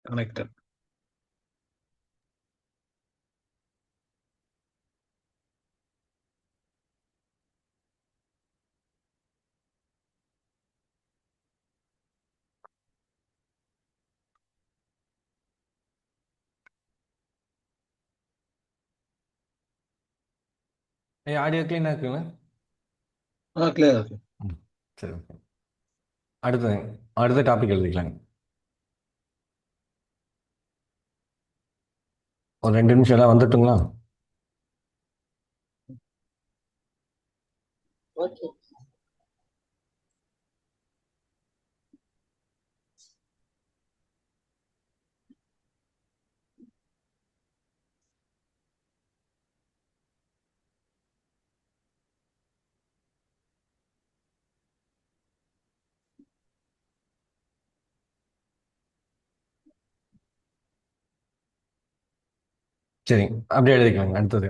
connected. Audio கிளீனாக இருக்குங்களா? Clear இருக்கு. சரி, ஓகே. அடுத்த டாபிக் எழுதிக்கலாங்க. ஒரு 2 நிமிஷம் எல்லாம் வந்துட்டுங்களா? ஓகே. சரிங்க, அப்படியே எழுதிக்கலாங்க. அடுத்தது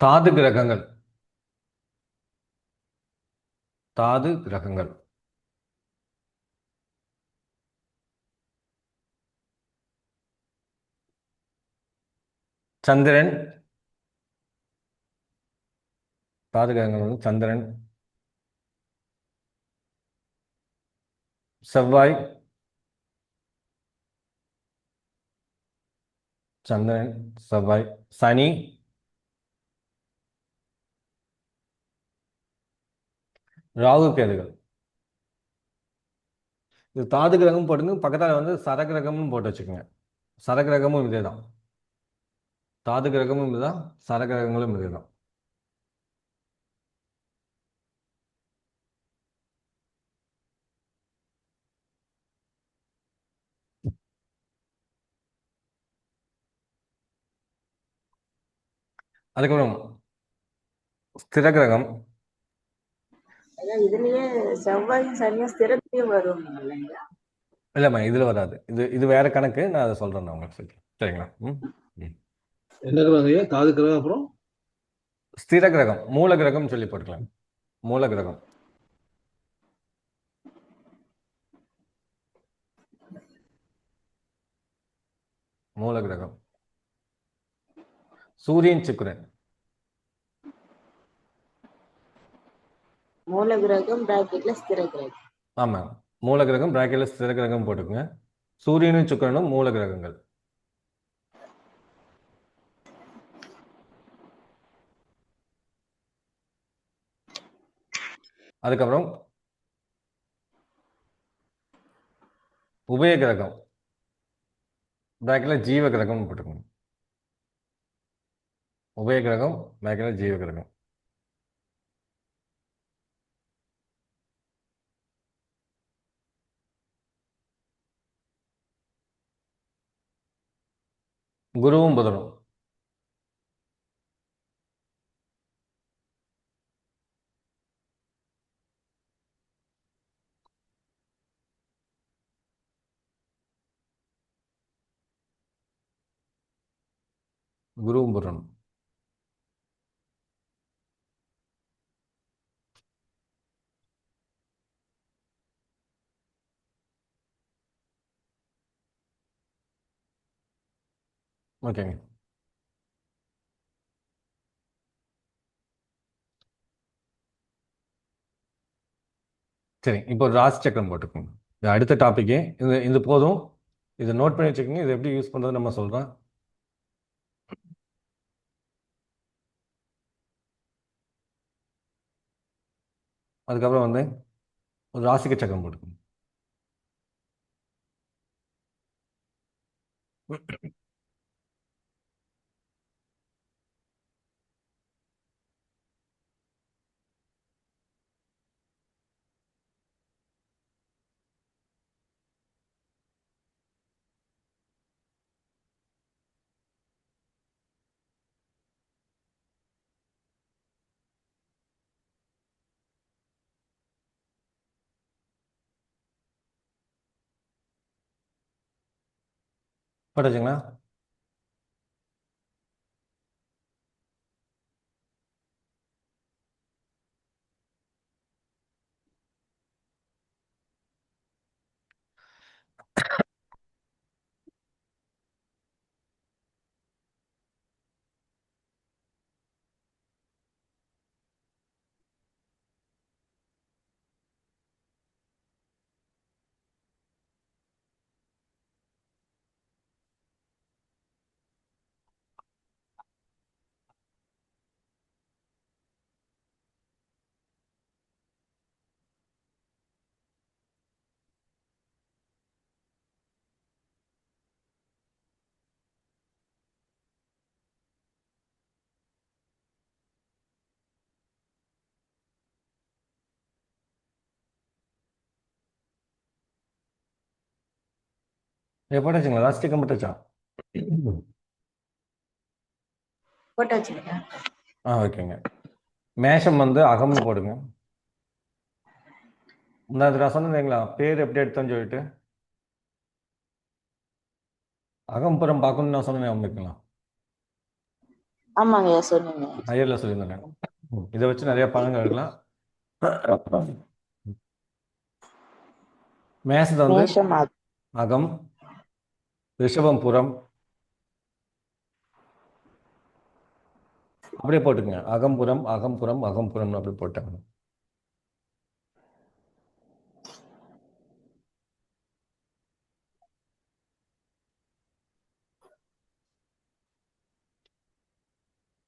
தாது கிரகங்கள். தாது கிரகங்கள். சந்திரன். தாது கிரகங்கள் வந்து சந்திரன், செவ்வாய், சந்திரன், செவ்வாய், சனி, ராகு கேதுகள். இது தாது கிரகம் போட்டுங்க, பக்கத்தில் வந்து சரகிரகம்னு போட்டு வச்சுக்கோங்க. சரகிரகமும் இதே தான். தாது கிரகமும் இதுதான், சரகிரகங்களும் இதுதான். அதுக்கப்புறம் ஸ்திர கிரகம். அதான் இதுலயே செவ்வாயும் சனியும் ஸ்திரத்திலயும் வரும் இல்லைங்களா? இல்லைம்மா, இதில் வராது. இது வேற கணக்கு. நான் அதை சொல்கிறேன், நான் உங்களுக்கு சொல்லி. சரிங்களா? ம். என்ன கிரகம்? தாது கிரகம். அப்புறம் ஸ்திர கிரகம், மூல கிரகம் சொல்லி போட்டுக்கலாம். மூல கிரகம். மூல கிரகம் சூரியன், சுக்கிரன். மூல கிரகம் பிராக்கெட்ல ஸ்திர கிரகம். ஆமாம், மூல கிரகம் பிராக்கெட்ல ஸ்திர கிரகம் போட்டுக்கோங்க. சூரியனும் சுக்கிரனும் மூல கிரகங்கள். அதுக்கப்புறம் உபய கிரகம் பிராக்கெட்ல ஜீவ கிரகம் போட்டுக்கோங்க. உபய கிரகம் பிராக்கெட்ல ஜீவ கிரகம். குருவும் புதனும். குருவும் புதனும். ஓகேங்க. சரி, இப்போ ராசி சக்கரம் போட்டுக்கோங்க. இது அடுத்த டாபிக்கு. இது போதும். இதை நோட் பண்ணி வச்சுக்கோங்க. இது எப்படி யூஸ் பண்ணுறது நம்ம சொல்கிறோம். அதுக்கப்புறம் வந்து ஒரு ராசிக்கு சக்கரம் போட்டுக்கோங்க. போட்டாச்சுங்களா? போட்டாச்சுங்களா? லாஸ்ட் டிக்கம் போட்டாச்சா? போட்டாச்சுங்க. ஓகேங்க. மேஷம் வந்து அகம்னு போடுங்க. முன்னாடி நான் சொன்னேன் இல்லைங்களா, பேர் எப்படி எடுத்தோன்னு சொல்லிட்டு அகம்புறம் பார்க்கணும்னு நான் சொன்னேன் உங்களுக்கு. ஆமாங்கய்யா சொன்னீங்க. ஹையரில் சொல்லியிருந்தேன். இதை வச்சு நிறைய பழங்கள் எடுக்கலாம். மேஷத்தை வந்து மேஷம் அகம், ரிஷபம் புறம், அப்படியே போட்டுக்கங்க. அகம்புறம் அகம்புறம் அகம்புறம்னு அப்படி போட்டாங்க.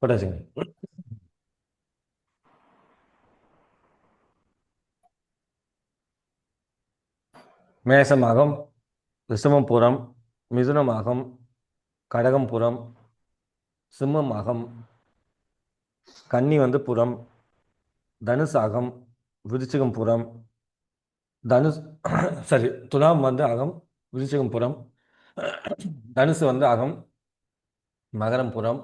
போட்டாச்சுங்க. மேஷம் அகம், ரிஷபம் புறம், மிதுனம் அகம், கடகம் புறம், சிம்மம் அகம், கன்னி வந்து புறம், தனுசு அகம், விருச்சிகம் புறம், சரி, துலாம் வந்து அகம், விருச்சிகம் புறம், தனுசு வந்து அகம், மகரம் புறம்,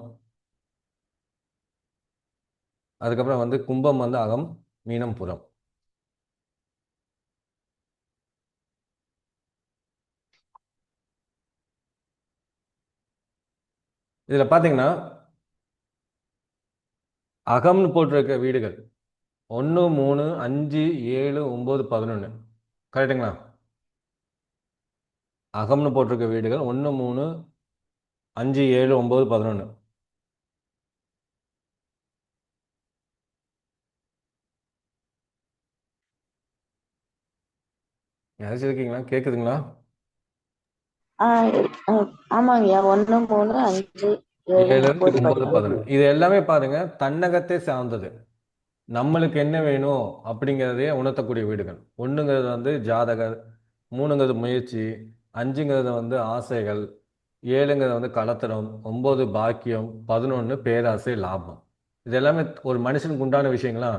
அதுக்கப்புறம் வந்து கும்பம் வந்து அகம், மீனம் புறம். இதில் பார்த்தீங்கன்னா அகம்னு போட்டிருக்க வீடுகள் 1, 3, 5, 7, 9, 11. கரெக்டுங்களா? அகம்னு போட்டிருக்க வீடுகள் 1, 3, 5, 7, 9, 11. யாராச்சும் இருக்கீங்களா? கேட்குதுங்களா? ஆமாங்கய்யா 1, 3, 5, 7, 7, 9, 9, 11. 11. இது எல்லாமே பாருங்க தன்னகத்தை சார்ந்தது. நம்மளுக்கு என்ன வேணும் அப்படிங்கிறதையே உணர்த்தக்கூடிய வீடுகள். 1ங்கிறது வந்து ஜாதகர், 3ங்கிறது முயற்சி, 5ங்கிறது வந்து ஆசைகள், 7ங்கிறது வந்து கலத்தரம், 9 பாக்கியம், 11 பேராசை லாபம். இது எல்லாமே ஒரு மனுஷனுக்கு உண்டான விஷயங்களா,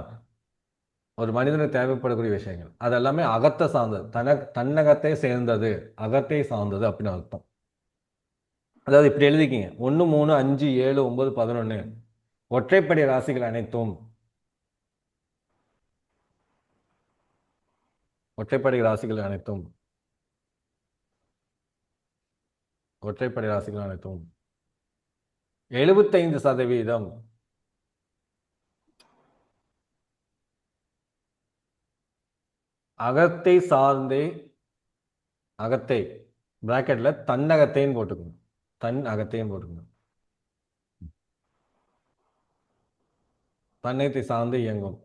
ஒரு மனிதனுக்கு தேவைப்படக்கூடிய விஷயங்கள். அது எல்லாமே அகத்தை சார்ந்தது, தன்னகத்தை சேர்ந்தது, அகத்தை சார்ந்தது அப்படின்னு அர்த்தம். அதாவது இப்படி எழுதிக்கிங்க. 1, 3, 5, 7, 9, 11 ஒற்றைப்படை ராசிகள் அனைத்தும் ஒற்றைப்படை ராசிகள் அனைத்தும் ஒற்றைப்படை ராசிகள் அனைத்தும் 75% அகத்தை சார்ந்தே, அகத்தை பிராக்கெட்ல தன்னகத்தைன்னு போட்டுக்கணும். தன் அகத்தையும் போட்டுக்கணும். தன்னகத்தை சார்ந்து இயங்கும்.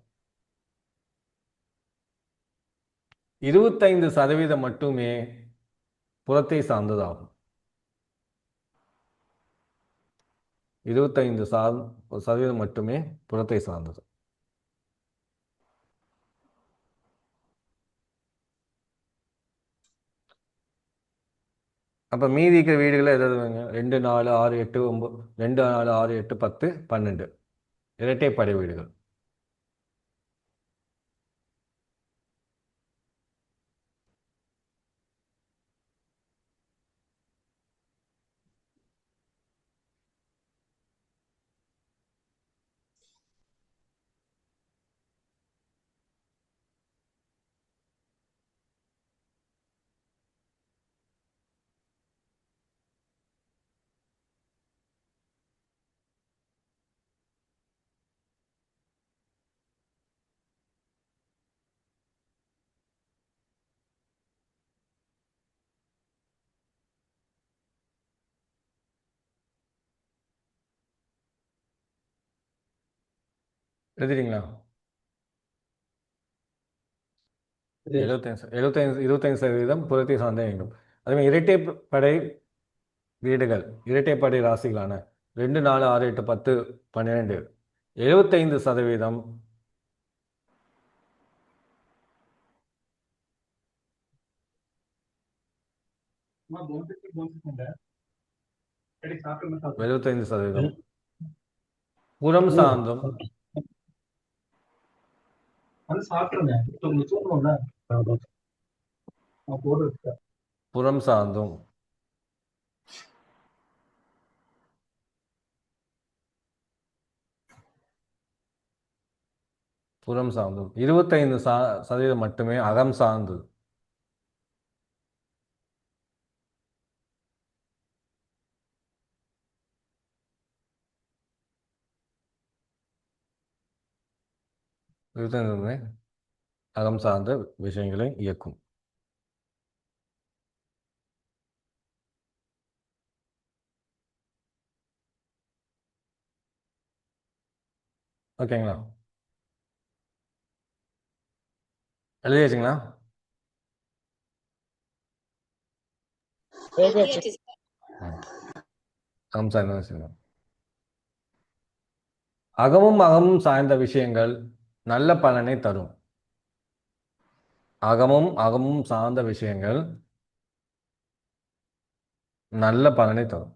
25% மட்டுமே புறத்தை சார்ந்ததாகும். 25% மட்டுமே புறத்தை சார்ந்தது. அப்ப மீதி இருக்கிற வீடுகள் எதாவது 2, 4, 6, 8, 9, 2, 4, 6, 8, 10, 12 இரட்டைப்படை வீடுகள். எழுதிட்டீங்களா? 25% புறத்தை சார்ந்தே இயங்கும். அதே மாதிரி இரட்டைப்படை வீடுகள், இரட்டைப்படை ராசிகளான 2, 4, 6, 8, 10, 12 75% புறம் சார்ந்தும் புறம் சார்ந்தும் புறம் சார்ந்தது. 25% மட்டுமே அகம் சார்ந்தது. அகம் சார்ந்த விஷயங்களை இயக்கும். ஓகேங்களா? எழுதியாச்சுங்களா? எழுதியாச்சு. அகம் சார்ந்த விஷயங்கள். அகமும் சார்ந்த விஷயங்கள் நல்ல பலனை தரும். அகமும் சார்ந்த விஷயங்கள் நல்ல பலனை தரும்.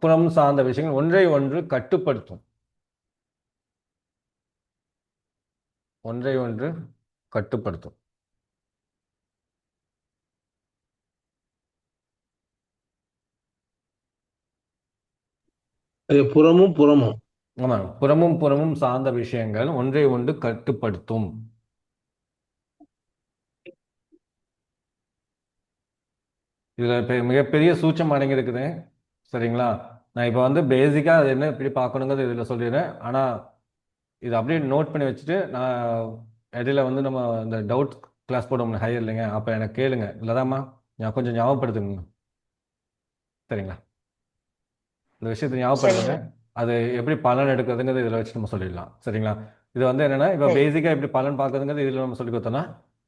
புறம் சார்ந்த விஷயங்கள் ஒன்றை ஒன்று கட்டுப்படுத்தும். ஒன்றை ஒன்று கட்டுப்படுத்தும். ஐயா, புறமும் புறமும். ஆமா, புறமும் சார்ந்த விஷயங்கள் ஒன்றை ஒன்று கட்டுப்படுத்தும். இதுல மிகப்பெரிய சூட்சம் அடங்கி இருக்குது. சரிங்களா? நான் இப்போ வந்து பேசிக்கா அது என்ன இப்படி பார்க்கணுங்கிறது இதுல சொல்லிடுறேன். ஆனா இதை அப்படியே நோட் பண்ணி வச்சுட்டு நான் இடையில வந்து நம்ம இந்த டவுட் கிளாஸ் போடுவோம் ஹையர் இல்லைங்க, அப்போ எனக்கு கேளுங்க. இல்லதாம்மா நான் கொஞ்சம் ஞாபகப்படுத்துங்க. சரிங்களா? இந்த விஷயத்தை ஞாபகப்படுத்துங்க. சரிங்க. அது எப்படி பலன் எடுக்கிறதுங்கிறது இதில் வச்சு நம்ம சொல்லிடலாம். சரிங்களா? இது வந்து என்னன்னா இப்போ சரி. பேசிக்காக எப்படி பலன் பார்க்கறதுங்கிறது இதில் நம்ம சொல்லி கொடுத்தோம்னா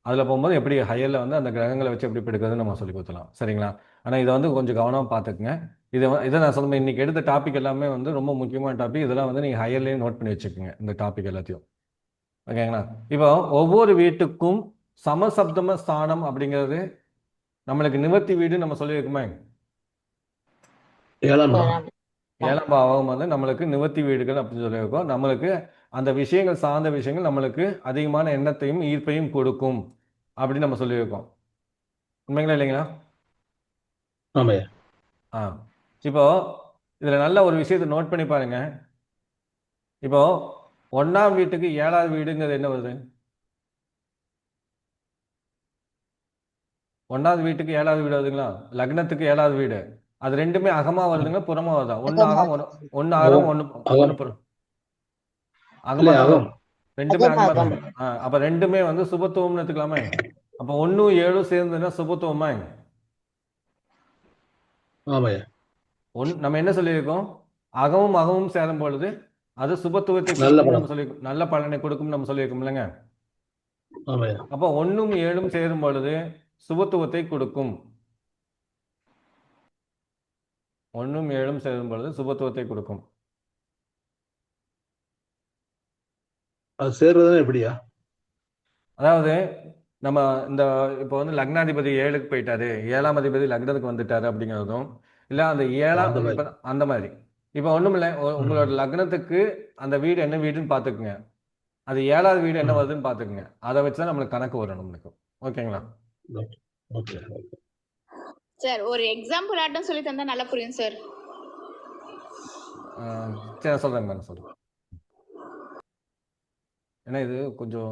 அதில் போகும்போது எப்படி ஹையரில் வந்து அந்த கிரகங்களை வச்சு எப்படி எடுக்கிறதுன்னு நம்ம சொல்லி கொடுத்தலாம். சரிங்களா? ஆனால் இதை வந்து கொஞ்சம் கவனமாக பார்த்துக்குங்க. இதை நான் சொல்லுவேன், இன்னைக்கு எடுத்த டாபிக் எல்லாமே வந்து ரொம்ப முக்கியமான டாபிக். இதெல்லாம் வந்து நீங்கள் ஹையர்லேயே நோட் பண்ணி வச்சுக்கோங்க இந்த டாபிக் எல்லாத்தையும். ஓகேங்களா? இப்போ ஒவ்வொரு வீட்டுக்கும் சமசப்தம ஸ்தானம் அப்படிங்கிறது நம்மளுக்கு நிவர்த்தி வீடு நம்ம சொல்லியிருக்குமே. ஏழாம் இடம். ஏழாம். 7ஆம் பாவம் வந்து நம்மளுக்கு நிவர்த்தி வீடுகள் அப்படின்னு சொல்லியிருக்கோம். நம்மளுக்கு அந்த விஷயங்கள் சார்ந்த விஷயங்கள் நம்மளுக்கு அதிகமான எண்ணத்தையும் ஈர்ப்பையும் கொடுக்கும் அப்படின்னு நம்ம சொல்லியிருக்கோம். உண்மைங்களா இல்லைங்களா? ஆமாய்யா. ஆ இப்போ இதுல நல்ல ஒரு விஷயத்தை நோட் பண்ணி பாருங்க. இப்போ 1ஆம் வீட்டுக்கு 7ஆவது வீடுங்கிறது என்ன வருது? 1ஆவது வீட்டுக்கு 7ஆவது வீடு வருதுங்களா? லக்னத்துக்கு 7ஆவது வீடு. அது ரெண்டுமே அகமா வருதுங்களா புறமா வருதா? ஒன்னு அகம் ஒன்னு அகம் ஒன்னு அகம். புறம். அகமா இல்லையா, தான் அகம். வரும். ரெண்டுமே அகமா தான். அகம். அப்ப ரெண்டுமே வந்து சுபத்துவம்னு எடுத்துக்கலாமே. அப்ப 1 7 சேர்ந்துன்னா சுபத்துவமா? ஆமாய்யா. நம்ம என்ன சொல்லியிருக்கோம்? அகமும் சேரும் பொழுது அது சுபத்துவத்தை நல்ல கொடுக்கும் படம். நம்ம சொல்லி நல்ல பலனை கொடுக்கும் நம்ம சொல்லியிருக்கோம் இல்லைங்க. ஆமாய்யா. அப்போ 1 7 சேரும் பொழுது சுபத்துவத்தை கொடுக்கும். 1 7 சேரும் பொழுது சுபத்துவத்தை கொடுக்கும். அது சேர்றதுன்னா எப்படியா? அதாவது நம்ம இந்த இப்போ வந்து லக்னாதிபதி 7க்கு போயிட்டாரு, 7ஆம் அதிபதி லக்னத்துக்கு வந்துட்டாரு அப்படிங்கிறதும் இல்ல அந்த அந்த மாதிரி. இப்ப அந்த மாதிரி. இப்போ ஒண்ணுமில்ல, உங்களோட லக்னத்துக்கு அந்த வீடு என்ன வீடுன்னு பார்த்துக்குங்க. அது 7ஆவது வீடு என்ன வருதுன்னு பார்த்துக்குங்க. அதை வச்சு தான் நம்மளுக்கு கணக்கு வரும் நம்மளுக்கு. ஓகேங்களா? ஓகே. சார் ஒரு எக்ஸாம்பிள் ஆட்டம் சொல்லி தந்தா நல்லா புரியும் சார். சரி, நான் சொல்றேன் மேடம், சொல்றேன். ஏன்னா இது கொஞ்சம்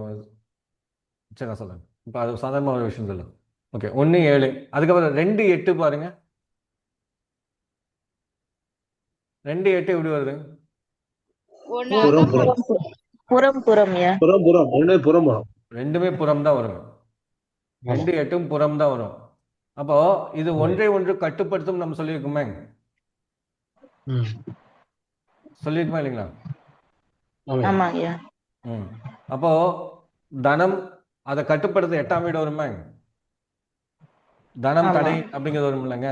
சரி நான் சொல்றேன். இப்போ அது சாதாரணமான ஒரு விஷயம் சொல்லு. ஓகே, 1 7 அதுக்கப்புறம் 2 8 பாருங்க. 2 8 எப்படி வருது? ஒண்ணு புறம் அகம் புறம். புறம்யா. புறம் புறம். ரெண்டுமே புறம் புறம். ரெண்டுமே புறம் தான் வரும். 2 8 புறம் தான் வரும். அப்போ இது ஒன்றை ஒன்று கட்டுப்படுத்தும் நம்ம சொல்லியிருக்கோமே. சொல்லியிருக்குமா இல்லைங்களா? ஆமாங்கய்யா. அப்போ தனம் அதை கட்டுப்படுத்த 8ஆம் வீடு வருமே. தனம் ஆமா. தடை அப்படிங்கிறது வரும் இல்லைங்க,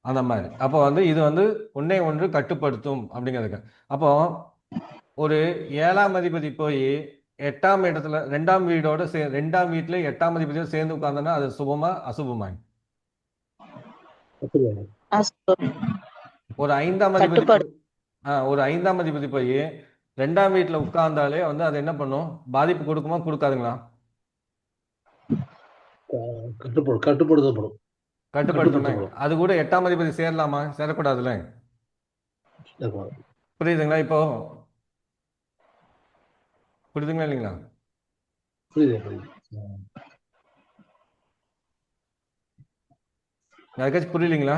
அந்த மாதிரி. அப்போ வந்து இது வந்து ஒன்னே ஒன்று கட்டுப்படுத்தும் அப்படிங்கிறதுக்கு. அப்போ ஒரு 7ஆம் அதிபதி போய் 8ஆம் இடத்துல 2ஆம் வீடோட 2ஆம் வீட்டுல 8ஆம் அதிபதியோட சேர்ந்து உட்கார்ந்தோன்னா அது சுபமா அசுபமா? அசுபம். ஒரு 5ஆம் அதிபதி கட்டுப்பாடு. ஒரு 5ஆம் அதிபதி போய் 2ஆம் வீட்டுல உட்கார்ந்தாலே வந்து அது என்ன பண்ணும்? பாதிப்பு கொடுக்குமா கொடுக்காதுங்களா? கட்டுப்படுத்தப்படும். கட்டுப்படுத்தணும். அது கூட 8ஆம் அதிபதி சேரலாமா? சேரக்கூடாதுல்ல. இருக்கணும். புரியுதுங்களா? இப்போ புரியுதுங்களா இல்லைங்களா? புரியுது புரியுது. யாருக்காச்சும் புரியலீங்களா?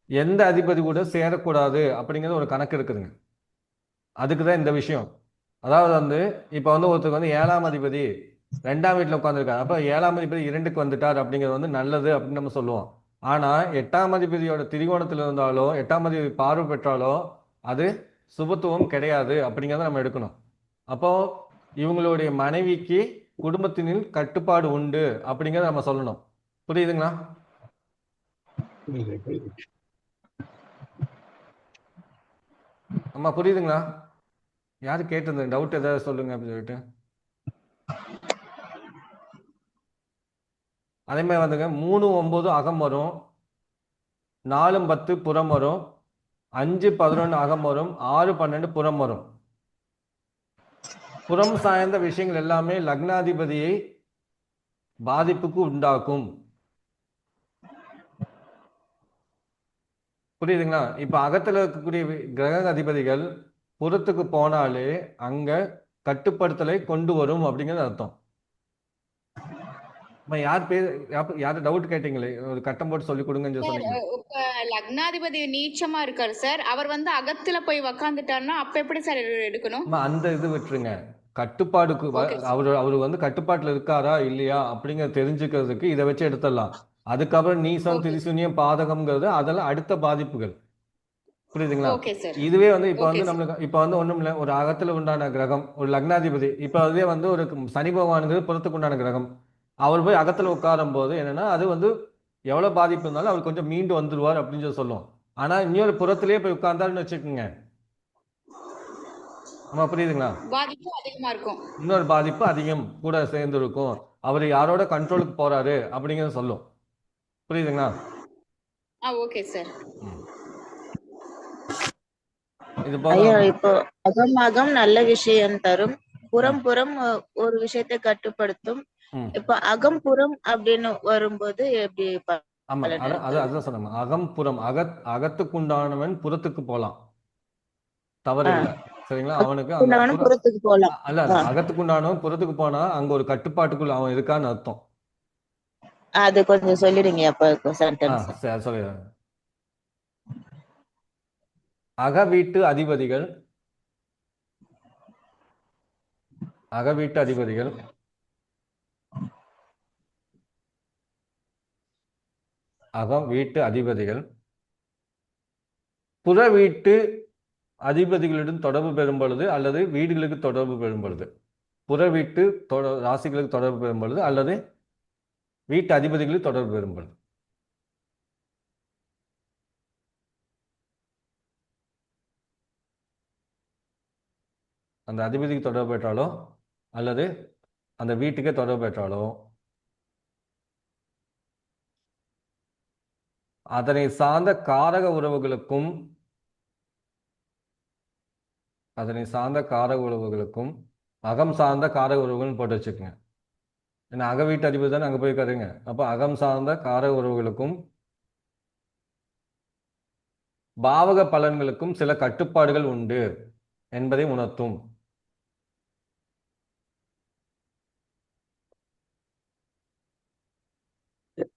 எந்த அதிபதி கூட சேரக்கூடாது அப்படிங்கிறது ஒரு கணக்கு இருக்குதுங்க. அதுக்கு தான் இந்த விஷயம். அதாவது வந்து இப்போ வந்து ஒருத்தருக்கு வந்து 7ஆம் அதிபதி 2ஆம் வீட்டில் உட்காந்துருக்காரு. அப்போ 7ஆம் அதிபதி 2க்கு வந்துட்டார் அப்படிங்கிறது வந்து நல்லது அப்படின்னு நம்ம சொல்லுவோம். ஆனால் 8ஆம் அதிபதியோட திரிகோணத்தில் இருந்தாலோ 8ஆம் அதிபதி பார்வை பெற்றாலோ அது சுபத்துவம் கிடையாது அப்படிங்கிறத நம்ம எடுக்கணும். அப்போ இவங்களுடைய மனைவிக்கு குடும்பத்தினில் கட்டுப்பாடு உண்டு அப்படிங்கிறத நம்ம சொல்லணும். புரியுதுங்களா? புரியுது புரியுது. அம்மா புரியுதுங்களா? யாரு கேட்டிருந்தேன் டவுட் ஏதாவது சொல்லுங்க அப்படின்னு சொல்லிட்டு. அதே மாதிரி வந்துங்க 3 9 அகம் வரும், 4 10 புறம் வரும், 5 11 அகம் வரும், 6 12 புறம் வரும். புறம் சார்ந்த விஷயங்கள் எல்லாமே லக்னாதிபதியை பாதிப்புக்கு உண்டாக்கும். புரியுதுங்களா? இப்ப அகத்துல இருக்கக்கூடிய கிரக அதிபதிகள் புறத்துக்கு போனாலே அங்க கட்டுப்படுத்தலை கொண்டு வரும் அப்படிங்கிறது அர்த்தம். அம்மா, யாரு டவுட் கேட்டீங்களே, ஒரு கட்டம் போட்டு சொல்லி கொடுங்கன்னு சொன்னீங்க. இப்ப லக்னாதிபதி நீச்சமா இருக்காரு சார். அவர் வந்து அகத்துல போய் உக்காந்துட்டாருன்னா அப்ப எப்படி சார் எடுக்கணும்? அம்மா, அந்த இது விட்டுருங்க. கட்டுப்பாடுக்கு Okay, sir. அவரு வந்து கட்டுப்பாட்டுல இருக்காரா இல்லையா அப்படிங்கறத தெரிஞ்சுக்கிறதுக்கு இதை வச்சு எடுத்துடலாம். அதுக்கப்புறம் நீசம் Okay. திரிசூன்யம் பாதகம்ங்கிறது அதெல்லாம் அடுத்த பாதிப்புகள். புரியுதுங்களா? Okay, sir. இதுவே வந்து இப்ப Okay, வந்து sir. நம்மளுக்கு இப்ப வந்து ஒண்ணும் இல்ல, ஒரு அகத்துல உண்டான கிரகம் ஒரு லக்னாதிபதி. இப்ப அதே வந்து ஒரு சனி பகவானுங்கிறது புறத்துக்கு உண்டான கிரகம். அவர் போய் அகத்துல உட்காரும் போது என்னன்னா அது வந்து எவ்வளவு பாதிப்பு இருந்தாலும் அவர் கொஞ்சம் மீண்டு வந்துருவார் அப்படின்னு சொல்லி சொல்லும். ஆனா இன்னொரு புறத்திலேயே போய் உட்கார்ந்தாருன்னு வச்சுக்கோங்க. ஆமா, புரியுதுங்களா? பாதிப்பு அதிகமா இருக்கும். இன்னொரு பாதிப்பு அதிகம் கூட சேர்ந்து இருக்கும். அவர் யாரோட கண்ட்ரோலுக்கு போறாரு அப்படிங்கறத சொல்லும். புரியுதுங்களா? Okay sir. ம். இது போக ஐயா இப்போ அகம் நல்ல விஷயம் தரும், புறம் ஒரு விஷயத்தை கட்டுப்படுத்தும். ம். இப்போ அகம் புறம் அப்படின்னு வரும்போது எப்படி ஆமா, பலன் இருக்குது? அதுதான் சொன்னேன். அகம் புறம் அகத்துக்குண்டானவன் புறத்துக்கு போலாம், தவறு இல்லை. சரிங்களா? அவனுக்கு அங்க புறவனும் புறத்துக்கு போலாம். அல்ல அகத்துக்குண்டானவன் புறத்துக்கு போனா அங்க ஒரு கட்டுப்பாட்டுக்குள்ள அவன் இருக்கான்னு அர்த்தம். அது கொஞ்சம் சொல்லிடுங்க அப்ப சென்டென்ஸ். சரி, சொல்லிடுறேன். அக வீட்டு அதிபதிகள் அக வீட்டு அதிபதிகள் புற வீட்டு அதிபதிகளுடன் தொடர்பு பெறும் பொழுது அல்லது வீடுகளுக்கு தொடர்பு பெறும் பொழுது, புற வீட்டு ராசிகளுக்கு தொடர்பு பெறும் பொழுது அல்லது வீட்டு அதிபதிகளுக்கு தொடர்பு பெறும் பொழுது, அந்த அதிபதிக்கு தொடர்பு பெற்றாலோ அல்லது அந்த வீட்டுக்கே தொடர்பு பெற்றாலோ அதனை சார்ந்த காரக உறவுகளுக்கும் அகம் சார்ந்த காரக உறவுகள் போட்டு வச்சுக்கோங்க. ஏன்னா அக வீட்டு அதிபதி தானே அங்கே போயிருக்காருங்க. அப்போ அகம் சார்ந்த காரக உறவுகளுக்கும் பாவக பலன்களுக்கும் சில கட்டுப்பாடுகள் உண்டு என்பதை உணர்த்தும்.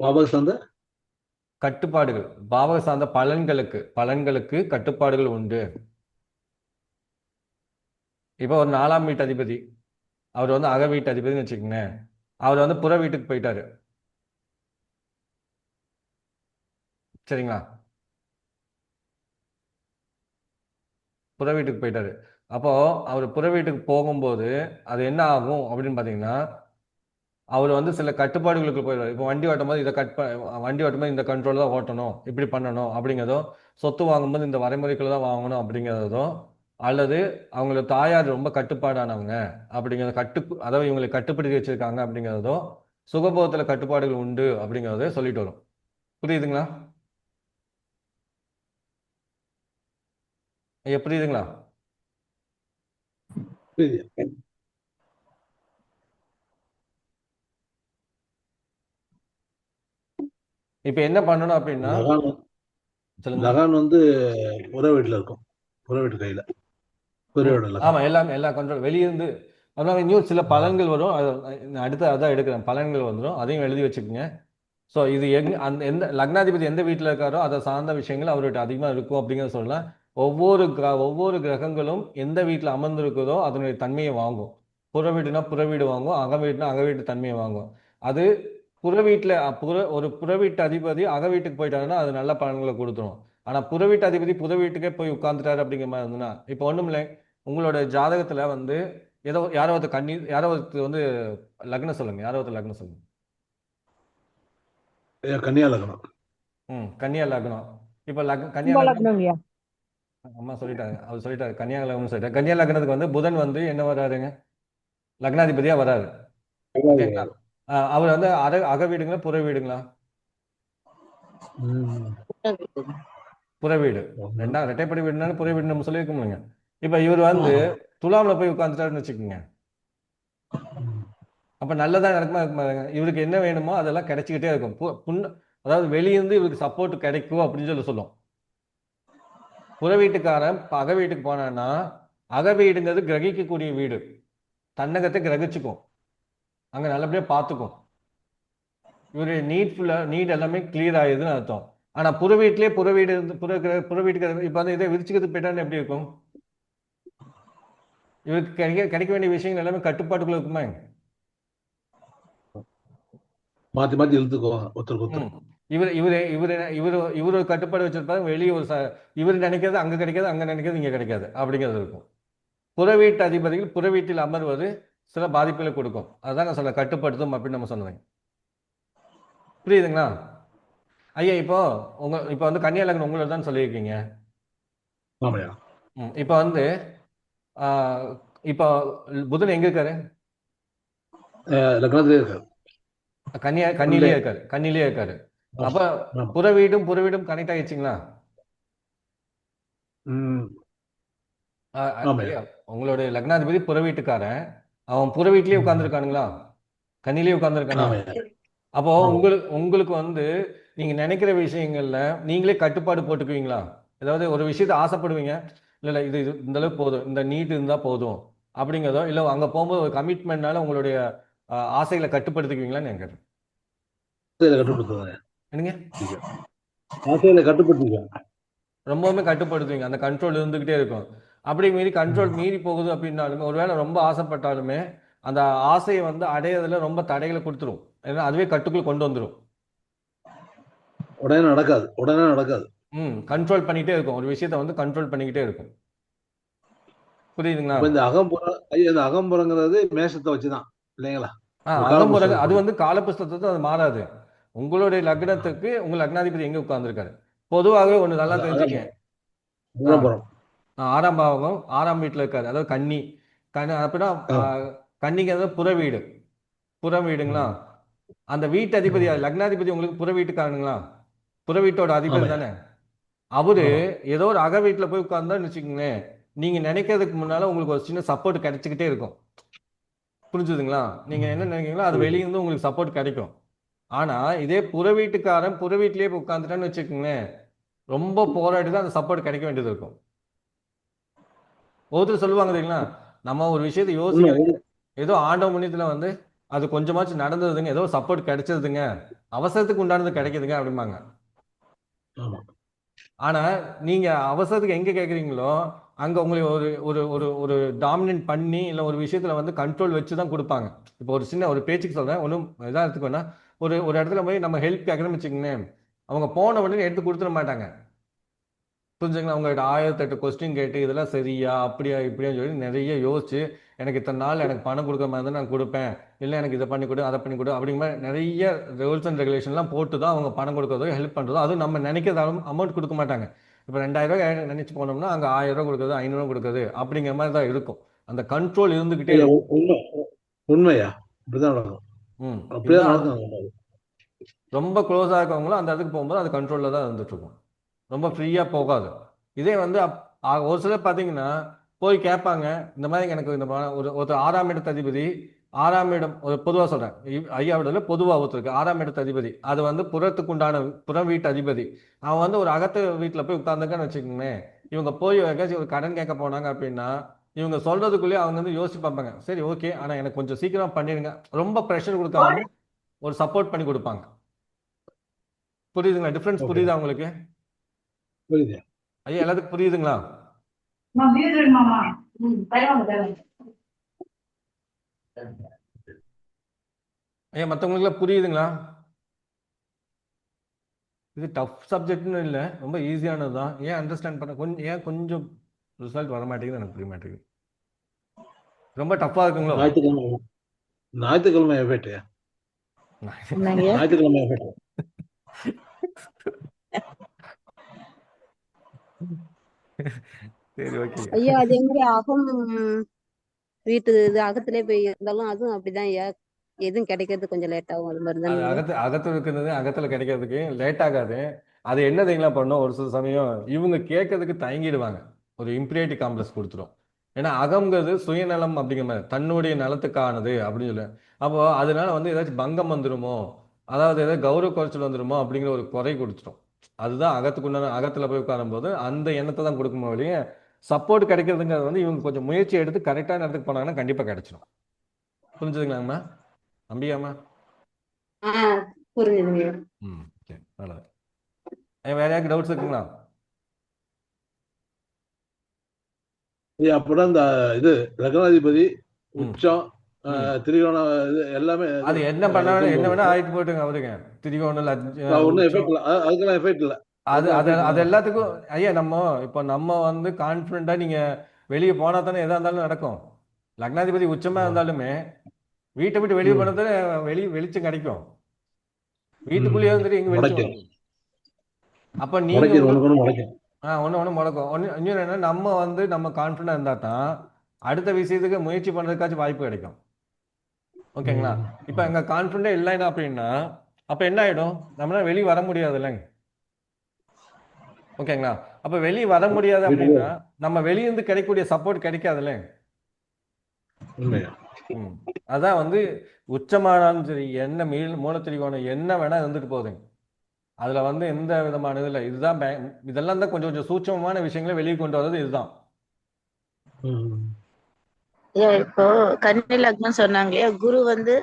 பாபக சார்ந்த கட்டுப்பாடுகள், பாவக சார்ந்த பலன்களுக்கு கட்டுப்பாடுகள் உண்டு. இப்போ ஒரு 4ஆம் வீட்டு அதிபதி, அவர் வந்து அக வீட்டு அதிபதினு வச்சுக்கோங்களேன். அவர் வந்து புற வீட்டுக்கு போயிட்டாரு. சரிங்களா? புற வீட்டுக்கு போயிட்டாரு. அப்போ அவர் புற வீட்டுக்கு போகும்போது அது என்ன ஆகும் அப்படின்னு பார்த்தீங்கன்னா, அவர் வந்து சில கட்டுப்பாடுகளுக்கு போயிடுவார். இப்போ வண்டி ஓட்டும் போது வண்டி ஓட்டும் போது இந்த கண்ட்ரோல் தான் ஓட்டணும், இப்படி பண்ணணும் அப்படிங்கிறதோ, சொத்து வாங்கும்போது இந்த வரைமுறைகளை தான் வாங்கணும் அப்படிங்கிறதோ, அல்லது அவங்களோட தாயார் ரொம்ப கட்டுப்பாடானவங்க அப்படிங்கிறத அதாவது இவங்களை கட்டுப்படுத்தி வச்சிருக்காங்க அப்படிங்கிறதோ, சுகபோகத்துல கட்டுப்பாடுகள் உண்டு அப்படிங்கிறத சொல்லிட்டு வரும். புரியுதுங்களா? புரியுதுங்களா? புரியுது. இப்போ என்ன பண்ணணும் அப்படின்னா லகான் சொல்லுங்க. லகான் வந்து புற வீட்டுல இருக்கும். புற வீட்டு கையில பெரியவோட ஆமா லகான். எல்லாமே எல்லா கண்ட்ரோல் வெளியிருந்து. அதனால இன்னும் சில பலன்கள் வரும். நான் அடுத்து அதான் எடுக்கிறேன். பலன்கள் வந்துடும், அதையும் எழுதி வச்சுக்கோங்க. ஸோ இது அந்த எந்த லக்னாதிபதி எந்த வீட்டில் இருக்காரோ அதை சார்ந்த விஷயங்கள் அவர்கிட்ட அதிகமாக இருக்கும் அப்படிங்கிறத சொல்லலாம். ஒவ்வொரு கிரகங்களும் எந்த வீட்டில் அமர்ந்திருக்குதோ அதனுடைய தன்மையை வாங்கும். புற வீடுனா புற வீடு வாங்கும், அக வீடுனா அக வீட்டு தன்மையை வாங்கும். அது புற வீட்டில் ஒரு புற வீட்டு அதிபதி அக வீட்டுக்கு போயிட்டாருன்னா அது நல்ல பலன்களை கொடுத்துரும். ஆனால் புற வீட்டு அதிபதி புற வீட்டுக்கே போய் உட்காந்துட்டாரு அப்படிங்கிற மாதிரி இருந்ததுன்னா, இப்போ ஒன்றும் இல்லை, உங்களோட ஜாதகத்தில் வந்து ஏதோ யாரோ ஒருத்தர் யாரோ ஒருத்தர் வந்து லக்னம் சொல்லுங்க, யாரோ ஒருத்தர் லக்னம் சொல்லுங்க. கன்னியா லக்னம். கன்னியா லக்னம். இப்போ கன்னியா கும்ப லக்னம் லக்னம்யா. அம்மா சொல்லிட்டாங்க, அவர் சொல்லிட்டாரு கன்னியா லக்னம்னு சொல்லிட்டாரு. கன்னியா லக்னத்துக்கு வந்து புதன் வந்து என்ன வராருங்க, லக்னாதிபதியா வராரு. ஓகேங்களா? அவர் வந்து அக வீடுங்களா புற வீடுங்களா? புற வீடு. ரெட்டைப்படை வீடுனாலும் புற வீடு நம்ம சொல்லியிருக்க முடியுங்க. இப்போ இவர் வந்து துலாம்ல போய் உட்காந்துட்டாருன்னு வச்சுக்கோங்க. அப்ப நல்லதா நடக்குமா இருக்குமா? இவருக்கு என்ன வேணுமோ அதெல்லாம் கிடைச்சிக்கிட்டே இருக்கும். அதாவது வெளியிருந்து இவருக்கு சப்போர்ட் கிடைக்கும் அப்படின்னு சொல்லும். புற வீட்டுக்காரன் அக வீட்டுக்கு போனான்னா, அக வீடுங்கிறது கிரகிக்கக்கூடிய வீடு. தன்னகத்தை கிரகிச்சுக்கும், அங்க நல்லபடியா பார்த்துக்கும். இவருடைய நீட் எல்லாமே கிளியர் ஆகுதுன்னு அர்த்தம். ஆனா புற வீட்டிலேயே புற வீட்டுக்கு இப்ப வந்து இதை விரிச்சுக்கிறது போயிட்டான்னு எப்படி இருக்கும்? இவருக்கு கிடைக்க வேண்டிய விஷயங்கள் எல்லாமே கட்டுப்பாட்டுக்குள்ள இருக்குமா? மாத்தி மாத்தி இழுத்துக்குவாங்க ஒருத்தருக்கு ஒருத்தர். இவர் ஒரு கட்டுப்பாடு வச்சிருப்பாரு. வெளியே இவர் நினைக்கிறது அங்க கிடைக்காது, அங்க நினைக்கிறது இங்க கிடைக்காது அப்படிங்கிறது இருக்கும். புற வீட்டு அதிபதிகள் புற வீட்டில் அமர்வது சில பாதிப்புகளை கொடுக்கும். அதான் நான் சொல்ல கட்டுப்படுத்தும் அப்படின்னு நம்ம சொன்னேன். புரியுதுங்களா ஐயா? இப்போ வந்து கன்னியா லக்னம் உங்களோட தான் சொல்லியிருக்கீங்க. ஆமாயா. இப்போ வந்து இப்போ புதன் எங்க இருக்காரு? லக்னத்திலே இருக்காரு. கன்னிலே இருக்காரு. அப்ப புற வீடும் கனெக்ட் ஆயிடுச்சுங்களா? உங்களுடைய லக்னாதிபதி புற வீட்டுக்காரன், அவன் புற வீட்லயே உட்கார்ந்துருக்கானுங்களா? கன்னிலே உட்கார்ந்துருக்கானா? அப்போ உங்களுக்கு வந்து நீங்க நினைக்கிற விஷயங்கள்ல நீங்களே கட்டுப்பாடு போட்டுக்குவீங்களா? ஏதாவது ஒரு விஷயத்த ஆசைப்படுவீங்க, இல்ல இது இந்த அளவுக்கு போதும், இந்த நீட் இருந்தா போதும் அப்படிங்கிறதோ, இல்ல அங்க போகும்போது ஒரு கமிட்மெண்ட்னால உங்களுடைய ஆசைகளை கட்டுப்படுத்திக்குவீங்களான்னு எனக்கு என்னங்க? ஆசையில கட்டுப்படுத்திக்குவாங்க. ரொம்பவுமே கட்டுப்படுத்துவீங்க. அந்த கண்ட்ரோல் இருந்துகிட்டே இருக்கும். அப்படி மீறி கண்ட்ரோல் மீறி போகுது அப்படின்னாலுமே, ஒருவேளை ரொம்ப ஆசைப்பட்டாலுமே அந்த ஆசையை வந்து அடையிறதுல ரொம்ப தடைகளை கொடுத்துரும். ஏன்னா அதுவே கட்டுக்குள் கொண்டு வந்துடும். உடனே நடக்காது. கண்ட்ரோல் பண்ணிட்டே இருக்கும். ஒரு விஷயத்த வந்து கண்ட்ரோல் பண்ணிக்கிட்டே இருக்கும். புரியுதுங்களா? இந்த அகம்புறங்கிறது மேஷத்தை வச்சுதான் இல்லைங்களா? அகம்புறம் அது வந்து காலபுஸ்தகத்தை அது மாறாது. உங்களுடைய லக்னத்துக்கு உங்க லக்னாதிபதி எங்க உட்கார்ந்துருக்காரு? பொதுவாகவே ஒண்ணு நல்லா தெரிஞ்சுங்க. 6ஆம் பாவகம் 6ஆம் வீட்டுல இருக்காரு. அதாவது அப்படின்னா கன்னிங்கிறது புற வீடுங்களா? அந்த வீட்டு அதிபதி லக்னாதிபதி உங்களுக்கு புற வீட்டுக்காரனுங்களா? புற வீட்டோட அதிபதி தானே. அவரு ஏதோ ஒரு அக வீட்டுல போய் உட்கார்ந்தான்னு வச்சுக்கோங்களேன், நீங்க நினைக்கிறதுக்கு முன்னால உங்களுக்கு ஒரு சின்ன சப்போர்ட் கிடைச்சிக்கிட்டே இருக்கும். புரிஞ்சுதுங்களா? நீங்க என்ன நினைக்கிறீங்களோ அது வெளியிருந்து உங்களுக்கு சப்போர்ட் கிடைக்கும். ஆனா இதே புற வீட்டுக்காரன் புற வீட்லயே உட்காந்துட்டான்னு வச்சுக்கோங்களேன், ரொம்ப போராடி தான் அந்த சப்போர்ட் கிடைக்க வேண்டியது இருக்கும். ஒருத்தர் சொல்லுவாங்க தெரியுங்களா, நம்ம ஒரு விஷயத்தை யோசிக்க ஏதோ ஆண்டவ புண்ணியத்துல வந்து அது கொஞ்சமாச்சும் நடந்ததுங்க, ஏதோ சப்போர்ட் கிடைச்சதுங்க, அவசரத்துக்கு உண்டானது கிடைக்குதுங்க அப்படிம்பாங்க. ஆனா நீங்க அவசரத்துக்கு எங்க கேட்குறீங்களோ அங்க உங்களை ஒரு ஒரு ஒரு டாமினன்ட் பண்ணி இல்லை ஒரு விஷயத்துல வந்து கண்ட்ரோல் வச்சு தான் கொடுப்பாங்க. இப்போ ஒரு சின்ன ஒரு பேச்சுக்கு சொல்றேன், ஒன்றும் இதாக எடுத்துக்கோன்னா, ஒரு இடத்துல போய் நம்ம ஹெல்ப் கேட்கணும்னு வச்சுக்கோங்களேன், அவங்க போன உடனே எடுத்து கொடுத்துட மாட்டாங்க. புரிஞ்சுங்களா? அவங்ககிட்ட 1008 கொஸ்டின் கேட்டு இதெல்லாம் சரியா அப்படியா இப்படியான்னு சொல்லி நிறைய யோசிச்சு, எனக்கு இத்தனை நாள் எனக்கு பணம் கொடுக்குற மாதிரி தான் நான் கொடுப்பேன், இல்லை எனக்கு இதை பண்ணி கொடு அதை பண்ணி கொடு அப்படிங்கிற மாதிரி நிறைய ரூல்ஸ் அண்ட் ரெகுலேஷன்லாம் போட்டு தான் அவங்க பணம் கொடுக்குறதோ ஹெல்ப் பண்ணுறதோ, அதுவும் நம்ம நினைக்கிறதாலும் அமௌண்ட் கொடுக்க மாட்டாங்க. இப்போ 2000 ரூபாய் நினைச்சு போனோம்னா அங்கே 1000 ரூபா கொடுக்குறது 500 கொடுக்குறது அப்படிங்கிற மாதிரி தான் இருக்கும். அந்த கண்ட்ரோல் இருந்துகிட்டே உண்மையா இப்படிதான் நடக்கும். ரொம்ப க்ளோஸா இருக்கவங்களும் அந்த இடத்துக்கு போகும்போது அது கண்ட்ரோல்ல தான் இருந்துட்டு இருக்கும். ரொம்ப ஃப்ரீயா போகாது. இதே வந்து ஒரு சிலர் பார்த்தீங்கன்னா போய் கேட்பாங்க, இந்த மாதிரி எனக்கு இந்த ஒருத்தர் 6ஆம் இடத்து அதிபதி 6ஆம் இடம் ஒரு பொதுவா சொல்றேன். ஐயாவிடல பொதுவா ஒருத்தருக்கு 6ஆம் இடத்து அதிபதி. அது வந்து புறத்துக்கு உண்டான புறம் வீட்டு அதிபதி. அவன் வந்து ஒரு அகத்து வீட்டுல போய் உட்கார்ந்துக்கான்னு வச்சுக்கோங்களேன். இவங்க போய் எங்கேயாச்சும் ஒரு கடன் கேட்க போனாங்க அப்படின்னா, இவங்க சொல்றதுக்குள்ளேயே அவங்க வந்து யோசிச்சு பார்ப்பாங்க. சரி ஓகே, ஆனா எனக்கு கொஞ்சம் சீக்கிரம் பண்ணிடுங்க. ரொம்ப ப்ரெஷர் கொடுக்காம ஒரு சப்போர்ட் பண்ணி கொடுப்பாங்க. புரியுதுங்களா? டிஃபரன்ஸ் ஓகே, புரியுதா உங்களுக்கு? புரியுது. ஐயா எல்லாத்துக்கும் புரியுதுங்களா? ஐயா மற்றவங்களுக்குலாம் புரியுதுங்களா? இது டஃப் சப்ஜெக்ட்னு இல்லை, ரொம்ப ஈஸியானது தான். ஏன் அண்டர்ஸ்டாண்ட் பண்ண கொஞ்சம் ரிசல்ட் வர மாட்டேங்குது, எனக்கு புரிய மாட்டேங்குது. ரொம்ப டஃப்பாக இருக்குங்களோ? ஞாயிற்றுக்கிழமை ஞாயிற்றுக்கிழமை எஃபெக்ட் என்னங்கய்யா? ஞாயிற்றுக்கிழமை எஃபெக்ட். சரி ஓகே. ஐயா அதே மாதிரி அகம் வீட்டு இது அகத்திலே போய் இருந்தாலும் அதுவும் அப்படிதான் ஐயா, எதுவும் கிடைக்கிறது கொஞ்சம் லேட் ஆகும். அது மாதிரி அது தானே? அகத்து இருக்கிறது அகத்தில் கிடைக்கிறதுக்கு லேட் ஆகாது. அது என்ன தெரியுங்களா பண்ணும், ஒரு சில சமயம் இவங்க கேட்கறதுக்கு தயங்கிடுவாங்க. ஒரு இம்பீரியாரிட்டி காம்ப்ளெக்ஸ் கொடுத்துரும். ஏன்னா அகம்ங்கிறது சுயநலம் அப்படிங்கிற மாதிரி, தன்னுடைய நலத்துக்கானது அப்படின்னு சொல்லு. அப்போ அதனால வந்து ஏதாச்சும் பங்கம் வந்துருமோ, அதாவது ஏதாவது கௌரவ குறைச்சல் வந்துருமோ அப்படிங்கிற ஒரு குறை கொடுத்துரும். அதுதான் அகத்துக்குண்டான, அகத்துல போய் உட்காரும் போது அந்த எண்ணத்தை தான் கொடுக்குமோ வழிய, சப்போர்ட் கிடைக்கிறதுங்கிறது வந்து இவங்க கொஞ்சம் முயற்சி எடுத்து கரெக்டான இடத்துக்கு போனாங்கன்னா கண்டிப்பா கிடைச்சிடும். புரிஞ்சுதுங்களாங்கம்மா? நம்பியாமா? புரிஞ்சுதுங்க. ம் சரி, நல்லது. வேற யாருக்கு டவுட்ஸ் இருக்குங்களா? அப்புறம் இந்த இது லக்னாதிபதி ம் உச்சம் ம் திரிகோணம் இது எல்லாமே அது என்ன பண்ண என்ன வேணா இதுவும் ஆயிட்டு போட்டுங்க அவருங்க. திரிகோணம் ஒன்றும் உச்சம் எஃபெக்ட் இல்லை. அதுக்கெல்லாம் எஃபெக்ட் இல்லை. அது ஒன்றும் அது எஃபெக்ட் அது இல்லை. எல்லாத்துக்கும் ஐயா நம்ம வந்து கான்ஃபிடண்டா நீங்க வெளியே போனா தானே எதா இருந்தாலும் நடக்கும். லக்னாதிபதி உச்சமா இருந்தாலுமே வீட்டை விட்டு வெளியே ம். போனா தானே வெளிச்சம் கிடைக்கும். ம். வீட்டுக்குள்ளேயே வந்துட்டு எங்க வெளிச்சம் முளைக்கும் வரும். அப்ப நீங்க முளைக்கும் உங்களுக்கு ஒன்று முளைக்கும். ஒண்ணு முடக்கும். இன்னொன்று என்ன, நம்ம வந்து நம்ம கான்ஃபிடண்டா இருந்தா தான் அடுத்த விஷயத்துக்கு முயற்சி பண்றதுக்காச்சும் வாய்ப்பு கிடைக்கும். ஓகேங்களா? ம். இப்ப எங்க கான்ஃபிடண்டே இல்லைன்னா அப்படின்னா அப்ப என்ன ஆயிடும், நம்மளால வெளியே வர முடியாது இல்லைங்க. ஓகேங்களா? அப்ப வெளியே வர முடியாது வீட்டுக்கு அப்படின்னா நம்ம வெளியிருந்து கிடைக்கக்கூடிய சப்போர்ட் கிடைக்காதுல்ல. உண்மையா. ம் அதான் வந்து உச்சமானாலும் சரி, என்ன மூலத்திரிகோணம் என்ன வேணா இருந்துட்டு போகுதுங்க. அதுல வந்து எந்த விதமான இது இல்லை. இதுதான் இதெல்லாம் தான் கொஞ்சம் கொஞ்சம் சூட்சமமான விஷயங்களை வெளியே கொண்டு வர்றது இதுதான். ம். ஐயா இப்போ கன்னி லக்னம் சொன்னாங்க இல்லையா, குரு வந்து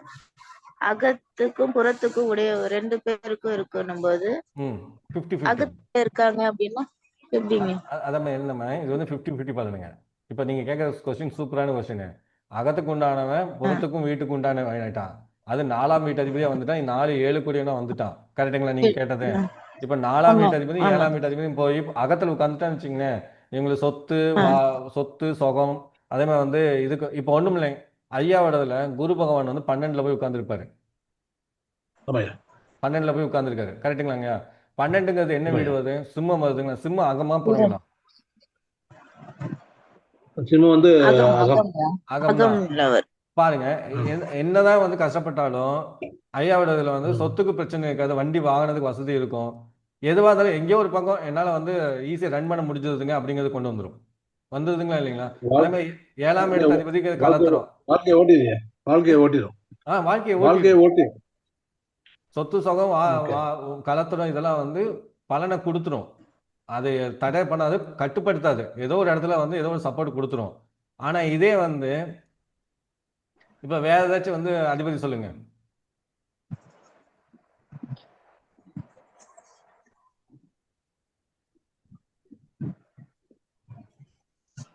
அகத்துக்கும் புறத்துக்கும் உடைய 2 பேருக்கும் இருக்கணும் போது 50-50. அகத்துல இருக்காங்க அப்படின்னா எப்படிங்க? அதான் என்னம்மா, இது வந்து 50-50 பாருங்க. இப்ப நீங்க கேட்குற கொஸ்டின் சூப்பரான கொஸ்டின். அகத்துக்கு உண்டானவன் புறத்துக்கும் வீட்டுக்கு உண்டானவன் ஆயிட்டான். அது 4ஆம் வீட்டு அதிபதியா வந்துட்டான். 4-7 கூடியவனா வந்துட்டான். கரெக்டுங்களா நீங்க கேட்டது? இப்ப 4ஆம் ஆமா வீட்டு அதிபதி ஆமா 7ஆம் வீட்டு அதிபதி போய் அகத்துல உட்காந்துட்டான்னு வச்சுங்களேன், இவங்களுக்கு சொத்து சொத்து சுகம் அதே மாதிரி வந்து இதுக்கு இப்ப ஒண்ணும் இல்லைங்க. ஐயாவோடதுல குரு பகவான் வந்து 12ல போய் உட்கார்ந்துருப்பாரு. ஆமாய்யா. 12ல போய் உட்கார்ந்துருக்காரு. கரெக்டுங்களாங்க? 12ங்கிறது என்ன வீடு ஆமாய்யா. வருது? சிம்மம் வருதுங்களா? சிம்மம் அகமா புறங்களா? சிம்மம் வந்து அகம் அகம். அகம் அகம் தான். அகம்லவர். பாருங்க, என்னதான் வந்து கஷ்டப்பட்டாலும் ஐயாவோட இதுல வந்து சொத்துக்கு பிரச்சனை இருக்காது, வண்டி வாங்கினதுக்கு வசதி இருக்கும். எதுவா இருந்தாலும் எங்கேயோ ஒரு பக்கம் என்னால வந்து ஈஸியா ரன் பண்ண முடிஞ்சதுங்க அப்படிங்கறது கொண்டு வந்துரும். வந்துருதுங்களா இல்லைங்களா? அதே மாதிரி 7ஆம் இடத்து அதிபதிக்கு கலத்திரம். வாழ்க்கையை ஓட்டிடுங்க. வாழ்க்கையை ஓட்டிடும். வாழ்க்கையை வாழ்க்கையை ஓட்டி சொத்து சுகம் கலத்திரம் இதெல்லாம் வந்து பலனை கொடுத்துரும். அது தடை பண்ணாது, கட்டுப்படுத்தாது. ஏதோ ஒரு இடத்துல வந்து ஏதோ ஒரு சப்போர்ட் கொடுத்துரும். ஆனா இதே வந்து இப்ப வேற ஏதாச்சும் வந்து அதிபதி சொல்லுங்க.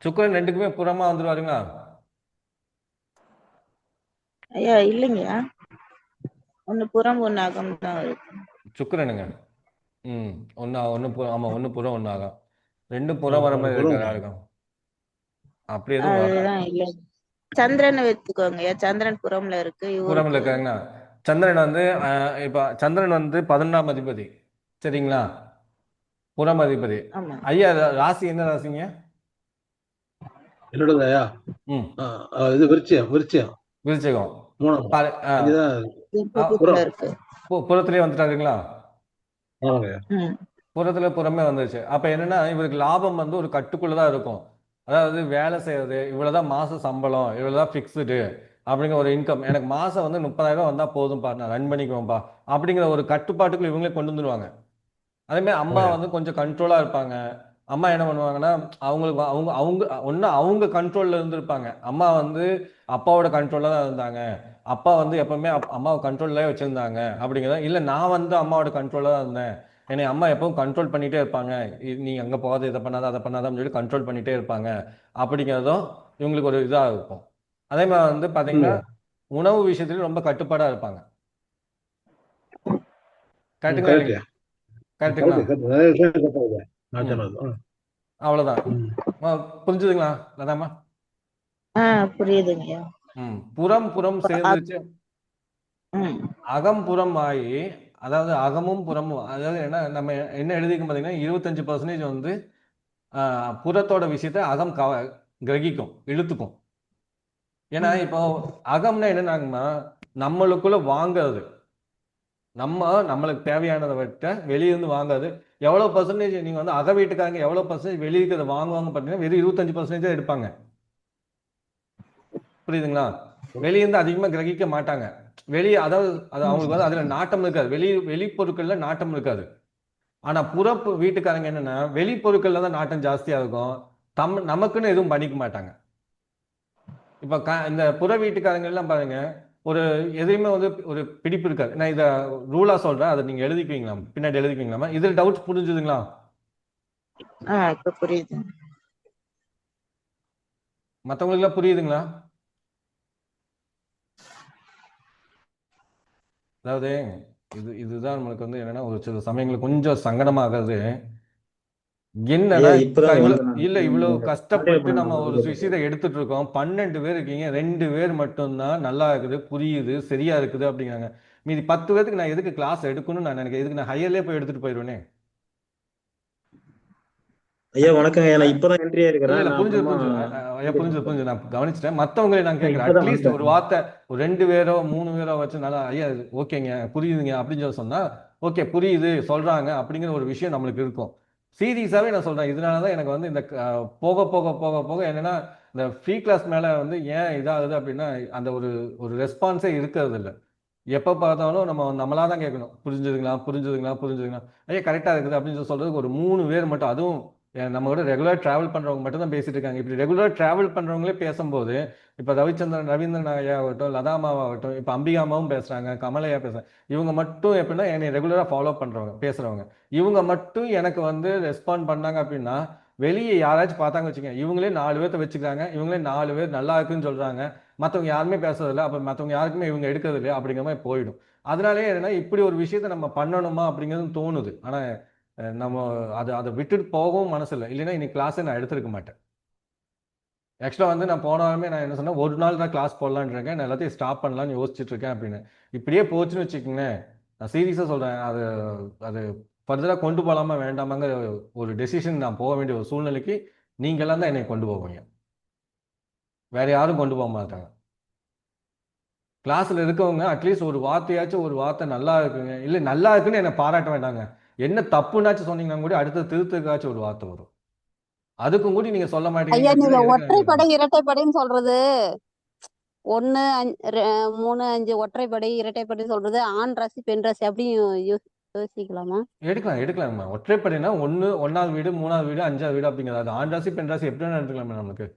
சுக்கிரன் 2க்குமே புறமா வந்துருவாருங்களா? ஐயா இல்லைங்கய்யா, ஒண்ணு புறம் ஒண்ணு அகம் தான் இருக்கு. சுக்கிரனுங்க. ஆமா, ஒண்ணு புறம் ஒண்ணு ஆகும். 2 புறம் வர மாதிரி இருக்காரு ஆளுங்க. அப்படி எதுவும் வரல. அதுதான் இல்ல. சந்திரன் வச்சுக்கோங்க ஐயா, சந்திரன் புறம்ல இருக்கு. புறம்ல இருக்காங்கன்னா சந்திரன் வந்து இப்ப சந்திரன் வந்து 11ஆம் அதிபதி, சரிங்களா? புறம் அதிபதி. ஆமா ஐயா ராசி என்ன ராசிங்க? என்னோட ஐயா இது விருச்சியம். விருச்சிகம். 3 இருக்கு. புறத்திலே வந்துட்டாருங்களா? ஆமாங்க. புறத்துல புறமே வந்துருச்சு. அப்ப என்னன்னா இவருக்கு லாபம் வந்து ஒரு கட்டுக்குள்ளதான் இருக்கும். அதாவது வேலை செய்யறது, இவ்வளவுதான் மாச சம்பளம், இவ்வளவுதான் பிக்ஸ்டு, அப்படிங்கிற ஒரு இன்கம், எனக்கு மாசம் வந்து 30,000 வந்தா போதும்பா, நான் ரன் பண்ணிக்குவேன்ப்பா அப்படிங்கிற ஒரு கட்டுப்பாட்டுக்குள்ள இவங்களே கொண்டு வந்துருவாங்க. அதே மாதிரி அம்மா ஓகே வந்து கொஞ்சம் கண்ட்ரோலா இருப்பாங்க. அம்மா என்ன பண்ணுவாங்கன்னா, அவங்களுக்கு அவங்க அவங்க ஒண்ணு அவங்க கண்ட்ரோல்ல இருந்திருப்பாங்க. அம்மா வந்து அப்பாவோட கண்ட்ரோல்ல தான் இருந்தாங்க. அப்பா வந்து எப்பவுமே அம்மாவை கண்ட்ரோல்லே வச்சிருந்தாங்க அப்படிங்கிறத, இல்ல நான் வந்து அம்மாவோட கண்ட்ரோல்ல தான் இருந்தேன், என்னை அம்மா எப்பவும் கண்ட்ரோல் பண்ணிட்டே இருப்பாங்க, நீ அங்க போகாத, இதை பண்ணாத, அதை பண்ணாதான்னு சொல்லி கண்ட்ரோல் பண்ணிட்டே இருப்பாங்க அப்படிங்கிறதும் இவங்களுக்கு ஒரு இதா இருக்கும். அதே மாதிரி வந்து பாத்தீங்கன்னா இல்ல உணவு விஷயத்துலயும் ரொம்ப கட்டுப்பாடா இருப்பாங்க. கரெக்டுங்களா கரெக்ட் இல்லைங்க? கரெக்டுங்களா? கரெக்ட் கரெக்ட் நிறைய விஷயம் கரெக்டாக நான் ம், சொன்னது அவ்வளவுதான். ம். புரிஞ்சுதுங்களா லதாமா? புரியுதுங்கய்யா. புறம் புறம் அ- சேர்ந்துச்சு, ம். அகம் புறம் ஆகி, அதாவது அகமும் புறமும், அதாவது என்ன நம்ம என்ன எழுதிக்கும் பார்த்தீங்கன்னா 25% வந்து புறத்தோட விஷயத்த அகம் கிரகிக்கும், இழுத்துக்கும். ஏன்னா ம். இப்போ அகம்னா என்னன்னாங்கம்மா, நம்மளுக்குள்ள வாங்குறது, நம்மளுக்கு தேவையானதை விட்ட வெளியிருந்து வாங்காது. எவ்வளவு பர்சன்டேஜ் நீங்க வந்து அக வீட்டுக்காரங்க எவ்வளவு பர்சன்டேஜ் வெளியே இருக்கிறத வாங்குவாங்க பார்த்தீங்கன்னா வெறும் 25% தான் எடுப்பாங்க. புரியுதுங்களா? வெளியிருந்து அதிகமா கிரகிக்க மாட்டாங்க. வெளியே அதாவது அது அவங்களுக்கு வந்து அதுல நாட்டம் இருக்காது, வெளி பொருட்கள்ல நாட்டம் இருக்காது. ஆனா புறப்பு வீட்டுக்காரங்க என்னன்னா வெளி பொருட்கள்ல தான் நாட்டம் ஜாஸ்தியா இருக்கும், நமக்குன்னு எதுவும் பண்ணிக்க மாட்டாங்க. இப்ப இந்த புற வீட்டுக்காரங்க எல்லாம் பாருங்க, ஒரு எதையுமே வந்து ஒரு பிடிப்பு இருக்காது. நான் இத ரூலா சொல்றேன், அதை நீங்க எழுதிக்குவீங்களா, பின்னாடி எழுதிக்குவீங்களா? இதுல டவுட் புரிஞ்சுதுங்களா? இப்ப புரியுது. மத்தவங்களுக்கு எல்லாம் புரியுதுங்களா? அதாவது இதுதான் நம்மளுக்கு வந்து என்னன்னா ஒரு சில சமயங்கள் கொஞ்சம் சங்கடமாகிறது. என்னன்னா ஐயா இப்பதான் இவ்வளவு வந்தேன் இல்ல, இவ்வளவு கான்டாக்ட் கஷ்டப்பட்டு பண்ண நம்ம ஒரு உங்களுக்கு. விஷயத்தை எடுத்துட்டு இருக்கோம். 12 பேர் இருக்கீங்க, 2 பேர் மட்டும்தான் நல்லா இருக்குது, புரியுது, சரியா இருக்குது அப்படிங்கிறாங்க. மீதி 10 பேருக்கு நான் எதுக்கு கிளாஸ் எடுக்கணும்னு நான் நினைக்கிறேன். இதுக்கு நான் ஹையர்லேயே போய் எடுத்துட்டு போயிடுவேனே. ஐயா வணக்கங்க ஐயா, நான் இப்பதான் என்ட்ரி இல்ல ஆயிருக்கிறேன். இல்ல நான் புரிஞ்சது அப்புறமா புரிஞ்சது ஐயா, புரிஞ்சது புரிஞ்சது, நான் கவனிச்சிட்டேன். மத்தவங்களை நான் நான் கேட்கிறேன், இப்பதான் அட்லீஸ்ட் வந்தேன். ஒரு வார்த்தை, ஒரு 2 பேரோ 3 பேரோ வச்சு நல்லா ஐயா ஓகேங்க புரியுதுங்க அப்படின்னு சொல்லி சொன்னா ஓகே புரியுது சொல்றாங்க அப்படிங்கிற ஒரு விஷயம் நம்மளுக்கு இருக்கும். சீரியஸாவே நான் சொல்றேன், இதனாலதான் எனக்கு வந்து இந்த போக போக போக போக என்னன்னா இந்த ஃப்ரீ கிளாஸ் மேல வந்து ஏன் இதாகுது அப்படின்னா, அந்த ஒரு ஒரு ரெஸ்பான்ஸே இருக்கிறது இல்லை. எப்ப பார்த்தாலும் நம்ம நம்மளா தான் கேட்கணும், புரிஞ்சுதுங்களா புரிஞ்சுதுங்களா புரிஞ்சுதுங்களா, ஐயா கரெக்டா இருக்குது அப்படின்னு சொல்லி சொல்றதுக்கு ஒரு 3 பேர் மட்டும், அதுவும் நம்ம கூட ரெகுலர் டிராவல் பண்றவங்க மட்டும் தான் பேசிட்டு இருக்காங்க. இப்படி ரெகுலர் டிராவல் பண்றவங்களே பேசும்போது, இப்ப ரவீந்திரன் ஐயா ஆகட்டும், லதாமாவாகட்டும், இப்ப அம்பிகாமாவும் பேசுறாங்க, கமலையா பேசுறாங்க, இவங்க மட்டும் எப்படின்னா என்னை ரெகுலரா ஃபாலோ பண்றவங்க பேசுறவங்க, இவங்க மட்டும் எனக்கு வந்து ரெஸ்பாண்ட் பண்ணாங்க அப்படின்னா, வெளியே யாராச்சும் பார்த்தாங்க வச்சுக்கோங்க, இவங்களே 4 பேர்த்த வச்சுக்கிறாங்க, இவங்களே 4 பேர் நல்லா இருக்குன்னு சொல்றாங்க, மற்றவங்க யாருமே பேசுறதில்ல, அப்ப மற்றவங்க யாருக்குமே இவங்க எடுக்கிறது இல்லையா அப்படிங்கிற மாதிரி போயிடும். அதனாலே என்னன்னா இப்படி ஒரு விஷயத்த நம்ம பண்ணணுமா அப்படிங்கிறது தோணுது. ஆனா நம்ம அதை விட்டுட்டு போகவும் மனசு இல்லை, இல்லைன்னா இன்னைக்கு கிளாஸை நான் எடுத்திருக்க மாட்டேன். ஆக்சுவலா வந்து நான் போன வாரமே நான் என்ன சொன்னேன், ஒரு நாள் தான் கிளாஸ் போடலான்னு இருக்கேன், நான் எல்லாத்தையும் ஸ்டாப் பண்ணலாம்னு யோசிச்சுட்டு இருக்கேன் அப்படின்னு. இப்படியே போச்சுன்னு வச்சுக்கோங்களேன், நான் சீரியஸா சொல்றேன், அது அது ஃபர்தரா கொண்டு போகலாமா வேண்டாமாங்கிற ஒரு டெசிஷன் நான் போக வேண்டிய ஒரு சூழ்நிலைக்கு நீங்க எல்லாம் தான் என்னை கொண்டு போவீங்க, வேற யாரும் கொண்டு போக மாட்டாங்க. கிளாஸ்ல இருக்கவங்க அட்லீஸ்ட் ஒரு வார்த்தையாச்சும், ஒரு வார்த்தை நல்லா இருக்குங்க, இல்லை நல்லா இருக்குன்னு என்னை பாராட்ட வேண்டாங்க, என்ன தப்புனாச்சும் சொன்னீங்கன்னா கூட அடுத்த திருத்துக்காச்சும் ஒரு வார்த்தை வரும். அதுக்கும் கூட நீங்க சொல்ல ஐயா, நீங்க மாட்டேங்கிறீங்க, எதுக்கு நான் ஒற்றைப்படை கேட்கணும்? இரட்டைப்படைன்னு சொல்றது 1 3 5 ஒற்றைப்படை இரட்டைப்படை சொல்றது ஆண் ராசி பெண் ராசி அப்படியும் யோசிக்கலாமா? எடுக்கலாம்மா. ஒற்றைப்படைனா ஒன்னாவது வீடு, 3வது வீடு, 5வது வீடு அப்படிங்கிறது, அது ஆண் ராசி பெண் ராசி எப்படி வேணா எடுத்துக்கலாமே நமக்கு.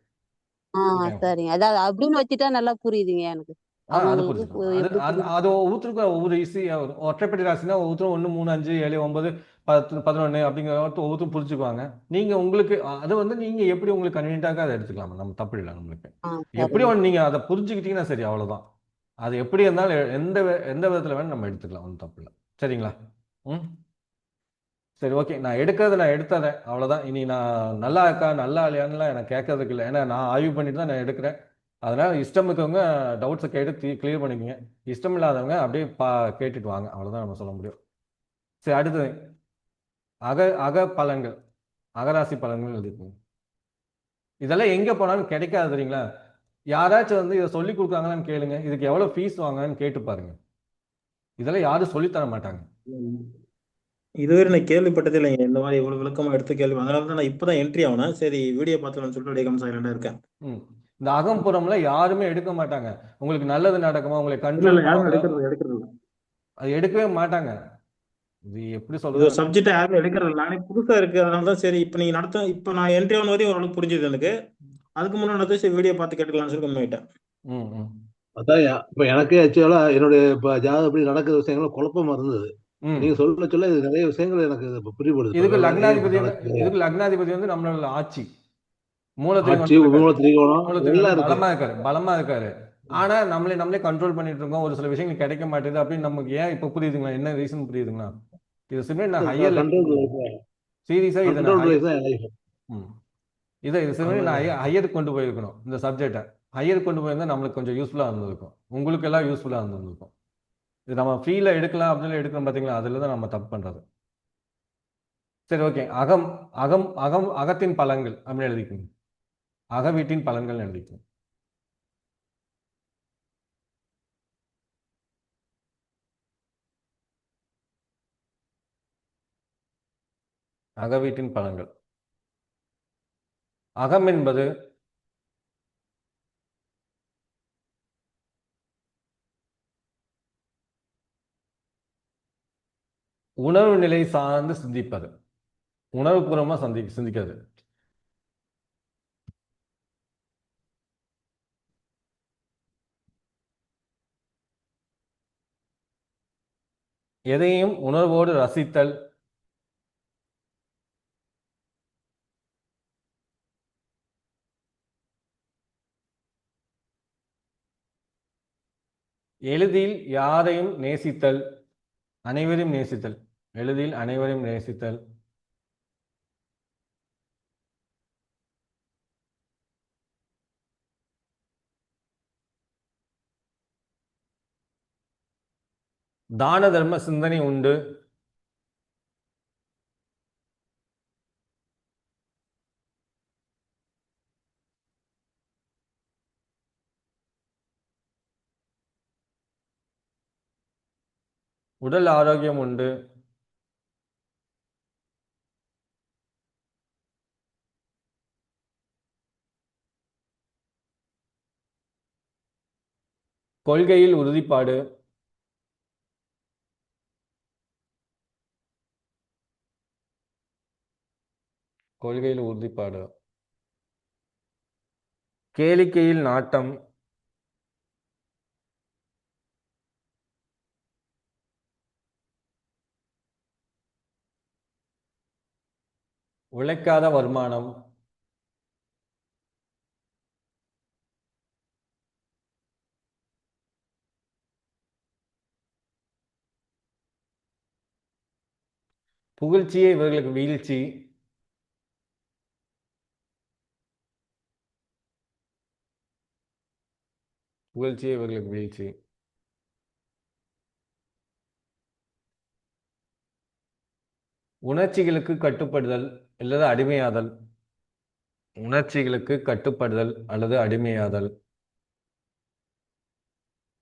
ஓகே, சரிங்க. அதாவது அப்படின்னு வச்சுட்டா நல்லா புரியுதுங்க எனக்கு. அது அவங்களுக்கு புரிஞ்சுக்கலாம். அது எப்படி அது அது ஒவ்வொருத்தருக்கு ஒவ்வொரு ஈஸியா வரும். ஒற்றைப்படை ராசினா ஒவ்வொருத்தரும் 1 3 5 7 9 10 11 அப்படிங்கிற ஒவ்வொருத்தரும் புரிஞ்சுக்குவாங்க. நீங்க உங்களுக்கு அது வந்து நீங்க எப்படி உங்களுக்கு கன்வீனியன்ட்டாக அதை எடுத்துக்கலாம், நம்ம தப்பு இல்லை நம்மளுக்கு. எப்படி சரிங்க. ஒன்று நீங்க அதை புரிஞ்சுக்கிட்டீங்கன்னா சரி, அவ்வளவுதான். அது எப்படி இருந்தாலும் எந்த விதத்துல வேணும் நம்ம எடுத்துக்கலாம், ஒன்றும் தப்பு இல்லை. சரிங்களா? ம், சரி ஓகே, நான் எடுத்ததேன் அவ்வளவுதான். இனி நான் நல்லா இருக்கா நல்லா இல்லையான்னுலாம் எனக்கு கேட்கறதுக்கு இல்லை, ஏன்னா நான் ஆய்வு பண்ணிட்டு தான் நான் எடுக்கிறேன். அதனால இஷ்டம் இருக்கவங்க டவுட்ஸை கேட்டு கிளியர் பண்ணிக்கோங்க, இஷ்டம் இல்லாதவங்க அப்படியே கேட்டுட்டு வாங்க, அவ்வளவுதான் நம்ம சொல்ல முடியும். சரி, அடுத்தது அக அக பலன்கள், அகராசி பலன்கள் எழுதிக்கோங்க. இதெல்லாம் எங்க போனாலும் கிடைக்காது தெரியுங்களா? யாராச்சும் வந்து இதை சொல்லி கொடுக்குறாங்களான்னு கேளுங்க, இதுக்கு எவ்வளவு ஃபீஸ் வாங்கன்னு கேட்டு பாருங்க, இதெல்லாம் யாரும் சொல்லித்தர மாட்டாங்க. இதுவரை நான் கேள்விப்பட்டதே இல்லைங்க, இந்த மாதிரி இவ்வளவு விளக்கமா எடுத்து கேள்வி. அதனால தான் நான் இப்பதான் என்ட்ரி ஆனேன். சரி வீடியோ பார்த்தலாம்னு சொல்லிட்டு அப்படியே சைலண்டா இருக்கேன். ம், இந்த அகம்புறம்ல யாருமே எடுக்க மாட்டாங்க. உங்களுக்கு நல்லது நடக்குமா, உங்களை இல்ல கண்ட்ரோல் இல்ல யாரும் பண்ணுவாங்களா, எடுக்கிறது இல்ல. அது எடுக்கவே மாட்டாங்க. இது எப்படி இது ஒரு சொல்றது? சப்ஜெக்ட் யாரும் எடுக்கிறது இல்லை. நானே புதுசா இருக்கு, அதனால தான் சரி இப்போ நீங்க நடத்த இப்போ நான் என்ட்ரி ஆன வரையும் ஓரளவுக்கு புரிஞ்சுது எனக்கு. அதுக்கு முன்னாடி நடத்த சரி வீடியோ பார்த்து கேட்டுக்கலாம்னு சொல்லி கம்மியாயிட்டேன். ம் ம் அதான் இப்ப எனக்கே ஆக்சுவலா என்னுடைய இப்ப ஜாதகம் எப்படி நடக்கிற விஷயங்கள் குழப்பமா இருந்தது. ம். நீங்க சொல்ல இது நிறைய விஷயங்கள் எனக்கு இப்ப புரிபடுது. இப்ப இதுக்கு இதெல்லாம் ஏன் இப்படி லக்னாதிபதி நடக்குது? இதுக்கு லக்னாதிபதி வந்து நம்மளோட ஆட்சி மூல ஆட்சி, திரிகோணத்துல இருக்காரு. மூல திரிகோணம் மூல எல்லாம் திரிகோணம் இருக்கு. பலமா இருக்காரு. ஆனா நம்மளே கண்ட்ரோல் பண்ணிட்டு இருக்கோம். ஒரு சில விஷயங்கள் கிடைக்க மாட்டேது அப்படின்னு நமக்கு ஏன் இப்ப புரியுதுங்களா? என்ன ரீசன் புரியுதுங்களா? இது சிமே நான் ஹையர் கண்ட்ரோல் சீரியஸா இதை நான் கண்ட்ரோல் பிளேஸ் தான் என் லைஃப். ம். இது சிமே நான் ஹையருக்கு கொண்டு போயிருக்கணும். இந்த சப்ஜெக்டை ஹையருக்கு கொண்டு போயிருந்தா நம்மளுக்கு கொஞ்சம் யூஸ்ஃபுல்லா இருந்திருக்கும். உங்களுக்கு எல்லாம் யூஸ்ஃபுல்லா இருந்திருக்கும். இது நம்ம ஃப்ரீல எடுக்கலாம் அப்படின்னு எடுக்கிறோம் பாத்தீங்களா, அதுல தான் நம்ம தப்பு பண்றது. சரி, ஓகே. அகம் அகம் அகம் அகத்தின் பலன்கள் அப்படின்னு எழுதிக்கோங்க. அக வீட்டின் பலன்கள் எழுதிக்கோங்க. அக வீட்டின் பலன்கள். அகம் என்பது உணர்வு நிலை சார்ந்து சிந்திப்பது. உணர்வுபூர்வமா சிந்திக்கிறது. எதையும் உணர்வோடு ரசித்தல், எளிதில் யாரையும் நேசித்தல், அனைவரையும் நேசித்தல், எளிதில் அனைவரையும் நேசித்தல், தான தர்ம சிந்தனை உண்டு, உடல் ஆரோக்கியம் உண்டு, கொள்கையில் உறுதிப்பாடு, கொள்கையில் உறுதிப்பாடு, கேளிக்கையில் நாட்டம், உழைக்காத வருமானம், புகழ்ச்சியே இவர்களுக்கு வீழ்ச்சி, புகழ்ச்சியே இவர்களுக்கு வீழ்ச்சி, உணர்ச்சிகளுக்கு கட்டுப்படுதல் அல்லது அடிமையாதல், உணர்ச்சிகளுக்கு கட்டுப்படுதல் அல்லது அடிமையாதல்,